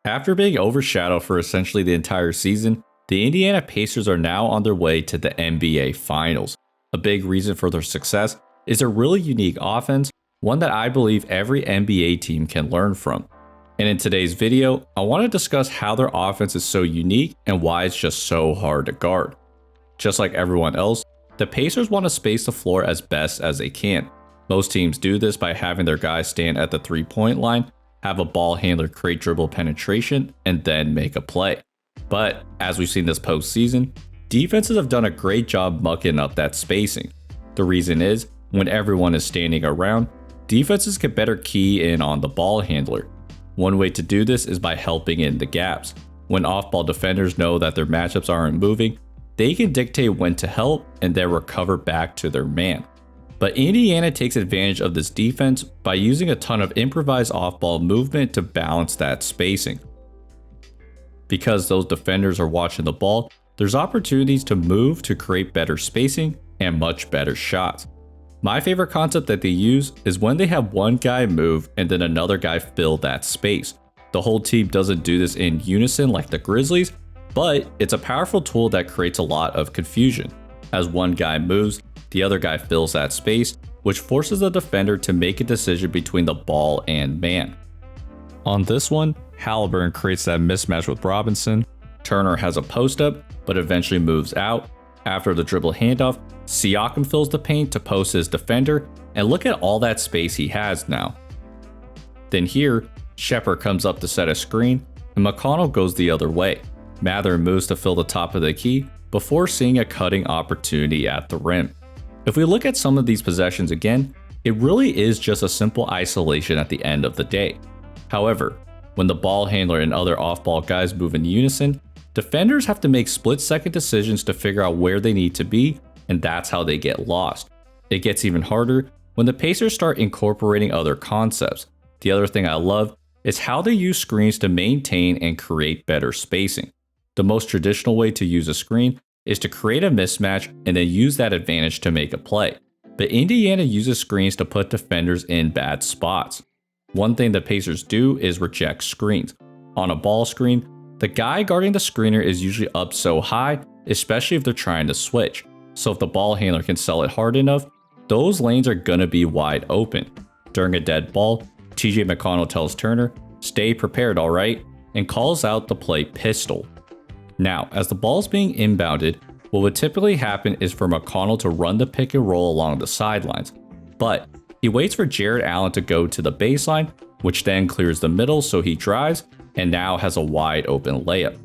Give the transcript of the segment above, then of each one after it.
After being overshadowed for essentially the entire season, the Indiana Pacers are now on their way to the NBA Finals. A big reason for their success is a really unique offense, one that I believe every NBA team can learn from. And in today's video, I want to discuss how their offense is so unique and why it's just so hard to guard. Just like everyone else, the Pacers want to space the floor as best as they can. Most teams do this by having their guys stand at the three-point line, have a ball handler create dribble penetration, and then make a play. But as we've seen this postseason, defenses have done a great job mucking up that spacing. The reason is, when everyone is standing around, defenses can better key in on the ball handler. One way to do this is by helping in the gaps. When off-ball defenders know that their matchups aren't moving, they can dictate when to help and then recover back to their man. But Indiana takes advantage of this defense by using a ton of improvised off-ball movement to balance that spacing. Because those defenders are watching the ball, there's opportunities to move to create better spacing and much better shots. My favorite concept that they use is when they have one guy move and then another guy fill that space. The whole team doesn't do this in unison like the Grizzlies, but it's a powerful tool that creates a lot of confusion. As one guy moves, the other guy fills that space, which forces the defender to make a decision between the ball and man. On this one, Haliburton creates that mismatch with Robinson. Turner has a post-up, but eventually moves out. After the dribble handoff, Siakam fills the paint to post his defender, and look at all that space he has now. Then here, Shepherd comes up to set a screen, and McConnell goes the other way. Mathurin moves to fill the top of the key before seeing a cutting opportunity at the rim. If we look at some of these possessions again, it really is just a simple isolation at the end of the day. However, when the ball handler and other off-ball guys move in unison, defenders have to make split-second decisions to figure out where they need to be, and that's how they get lost. It gets even harder when the Pacers start incorporating other concepts. The other thing I love is how they use screens to maintain and create better spacing. The most traditional way to use a screen is to create a mismatch and then use that advantage to make a play. But Indiana uses screens to put defenders in bad spots. One thing the Pacers do is reject screens. On a ball screen, the guy guarding the screener is usually up so high, especially if they're trying to switch. So if the ball handler can sell it hard enough, those lanes are gonna be wide open. During a dead ball, TJ McConnell tells Turner, "Stay prepared, alright?" and calls out the play pistol. Now, as the ball's being inbounded, what would typically happen is for McConnell to run the pick and roll along the sidelines. But he waits for Jarrett Allen to go to the baseline, which then clears the middle so he drives and now has a wide open layup.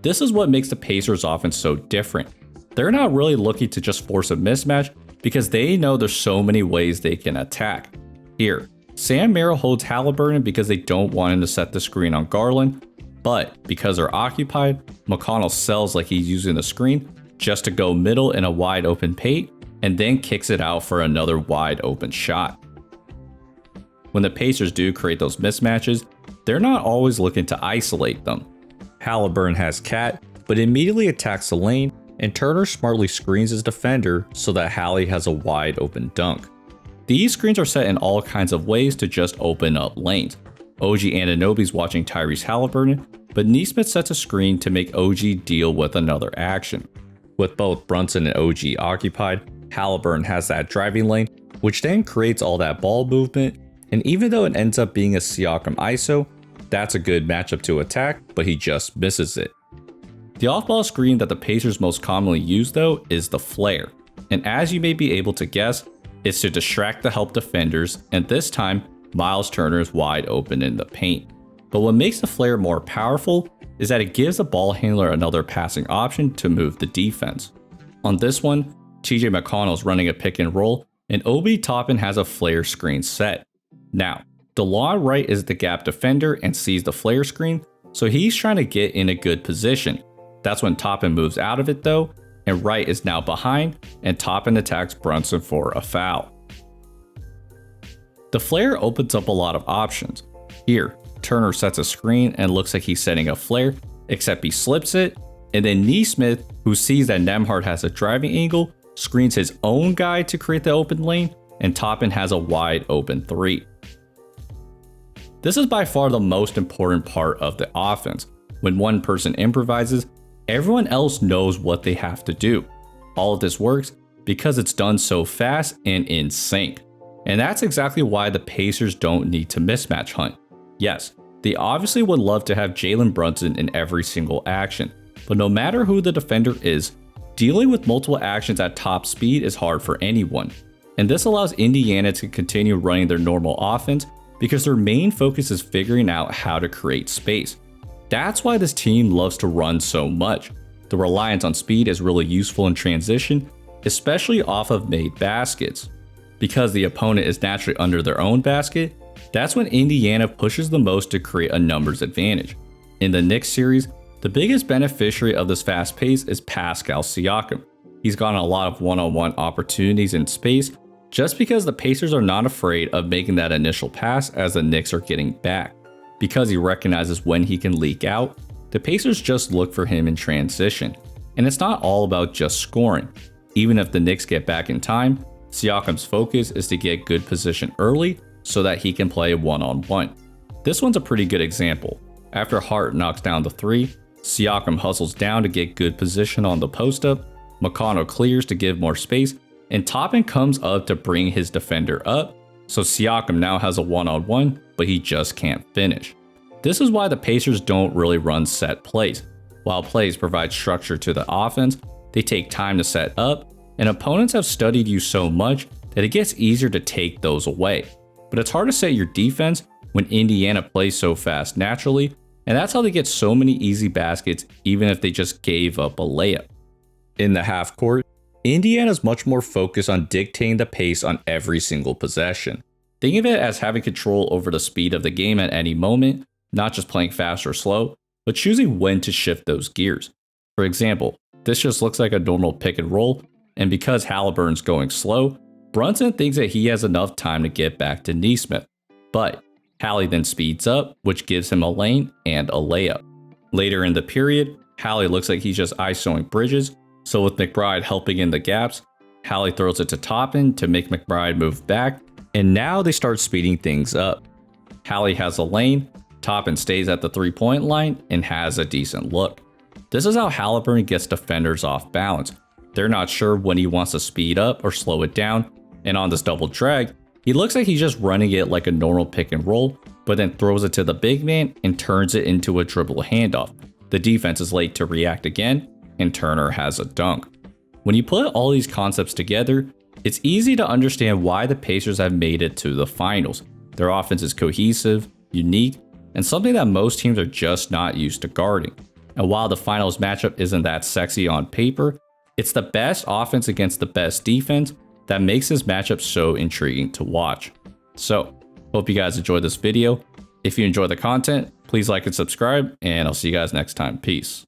This is what makes the Pacers offense so different. They're not really looking to just force a mismatch because they know there's so many ways they can attack. Here, Sam Merrill holds Haliburton because they don't want him to set the screen on Garland, but because they're occupied, McConnell sells like he's using the screen just to go middle in a wide open paint and then kicks it out for another wide open shot. When the Pacers do create those mismatches, they're not always looking to isolate them. Haliburton has Cat, but immediately attacks the lane, and Turner smartly screens his defender so that Hallie has a wide open dunk. These screens are set in all kinds of ways to just open up lanes. OG Anunoby's watching Tyrese Haliburton, but Nesmith sets a screen to make OG deal with another action. With both Brunson and OG occupied, Haliburton has that driving lane, which then creates all that ball movement, and even though it ends up being a Siakam ISO, that's a good matchup to attack, but he just misses it. The off-ball screen that the Pacers most commonly use though is the flare, and as you may be able to guess, it's to distract the help defenders, and this time, Miles Turner is wide open in the paint. But what makes the flare more powerful is that it gives the ball handler another passing option to move the defense. On this one, TJ McConnell is running a pick and roll, and Obi Toppin has a flare screen set. Now, DeLon Wright is the gap defender and sees the flare screen, so he's trying to get in a good position. That's when Toppin moves out of it though, and Wright is now behind, and Toppin attacks Brunson for a foul. The flare opens up a lot of options. Here, Turner sets a screen and looks like he's setting a flare, except he slips it, and then Nesmith, who sees that Nembhard has a driving angle, screens his own guy to create the open lane, and Toppin has a wide open three. This is by far the most important part of the offense. When one person improvises, everyone else knows what they have to do. All of this works because it's done so fast and in sync. And that's exactly why the Pacers don't need to mismatch hunt. Yes, they obviously would love to have Jalen Brunson in every single action, but no matter who the defender is, dealing with multiple actions at top speed is hard for anyone. And this allows Indiana to continue running their normal offense because their main focus is figuring out how to create space. That's why this team loves to run so much. The reliance on speed is really useful in transition, especially off of made baskets. Because the opponent is naturally under their own basket, that's when Indiana pushes the most to create a numbers advantage. In the Knicks series, the biggest beneficiary of this fast pace is Pascal Siakam. He's gotten a lot of one-on-one opportunities in space just because the Pacers are not afraid of making that initial pass as the Knicks are getting back. Because he recognizes when he can leak out, the Pacers just look for him in transition. And it's not all about just scoring. Even if the Knicks get back in time, Siakam's focus is to get good position early so that he can play one-on-one. This one's a pretty good example. After Hart knocks down the three, Siakam hustles down to get good position on the post-up, McConnell clears to give more space, and Toppin comes up to bring his defender up, so Siakam now has a one-on-one, but he just can't finish. This is why the Pacers don't really run set plays. While plays provide structure to the offense, they take time to set up, and opponents have studied you so much that it gets easier to take those away. But it's hard to set your defense when Indiana plays so fast naturally, and that's how they get so many easy baskets even if they just gave up a layup. In the half court, Indiana's much more focused on dictating the pace on every single possession. Think of it as having control over the speed of the game at any moment, not just playing fast or slow, but choosing when to shift those gears. For example, this just looks like a normal pick and roll, and because Halliburton's going slow, Brunson thinks that he has enough time to get back to Nesmith. But Hallie then speeds up, which gives him a lane and a layup. Later in the period, Hallie looks like he's just isoing Bridges, so with McBride helping in the gaps, Hallie throws it to Toppin to make McBride move back, and now they start speeding things up. Hallie has a lane, Toppin stays at the three-point line, and has a decent look. This is how Halliburton gets defenders off balance. They're not sure when he wants to speed up or slow it down, and on this double drag, he looks like he's just running it like a normal pick and roll, but then throws it to the big man and turns it into a dribble handoff. The defense is late to react again, and Turner has a dunk. When you put all these concepts together, it's easy to understand why the Pacers have made it to the finals. Their offense is cohesive, unique, and something that most teams are just not used to guarding. And while the finals matchup isn't that sexy on paper, it's the best offense against the best defense that makes this matchup so intriguing to watch. So, hope you guys enjoyed this video. If you enjoy the content, please like and subscribe, and I'll see you guys next time. Peace.